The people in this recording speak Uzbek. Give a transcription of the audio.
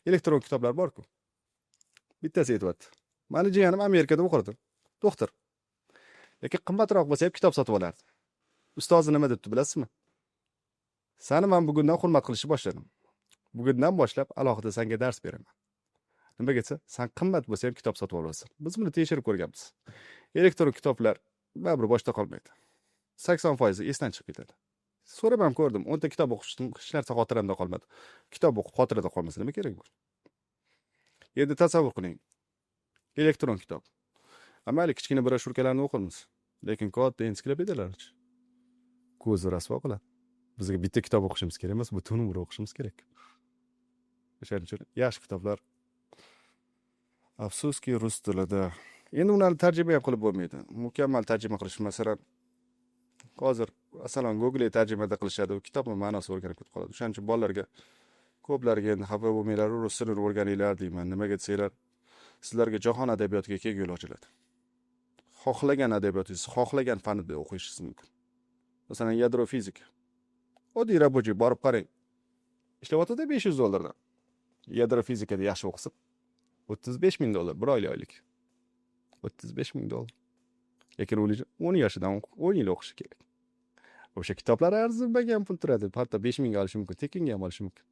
Elektron kitoblar bor-ku. Bittasi aytyapti. Mani jiyanim Amerikada o'qirdi. Doktor. Lekin qimmatroq bo'lsa ham kitob sotib olardi. Ustozi nima debdi bilasizmi? Sani men bugundan hurmat qilishni boshladim. Bugundan boshlab alohida senga dars beraman. Nimaga desa, sen qimmat bo'lsa ham kitob sotib olasan. Biz buni tekshirib ko'rganmiz. Elektron kitoblar baribir boshda qolmaydi. 80% esdan chiqib ketadi. So'rab ham ko'rdim. 10 ta kitob o'qishdim, hech narsa xotiramda qolmadi. Kitob o'qib xotirada qolmasa nima kerak bu? Endi tasavvur qiling. Elektron kitob. Mayli kichkina broshurkalarni o'qirmiz. Lekin katta ensiklopediyalarchi. Ko'zi rasvo qiladi. Bizga bitta kitob o'qishimiz kerak emas, butun umr o'qishimiz kerak. O'shaning uchun yaxshi kitoblar. Afsuski rus tilida. Endi ularni tarjima ham qilib bo'lmaydi. Mukammal tarjima qilish masalan hozir masalan Google tarjimada qilishadi, kitobning ma'nosi o'rganib ketib qoladi. O'shaning uchun bolalarga ko'plarga endi xafa bo'lmanglar, rus tilini o'rganinglar deyman. Nimaga desanglar, sizlarga jahon adabiyotiga keng yo'l ochiladi. Xohlagan adabiyotingiz, xohlagan fanda o'qishingiz mumkin. Masalan, yadro fizika. Oddiy rabochiy borib qarang. Ishlayotdi $500 dan. Yadro fizikada yaxshi o'qisa $35,000 bir oylik. $35,000. Lekin u 10 yoshidan 10 yil o'qishi kerak. O'sha kitoblar arzimagan pul turadi. Hatto 5,000 ga olishi mumkin, tekinga ham olishi mumkin.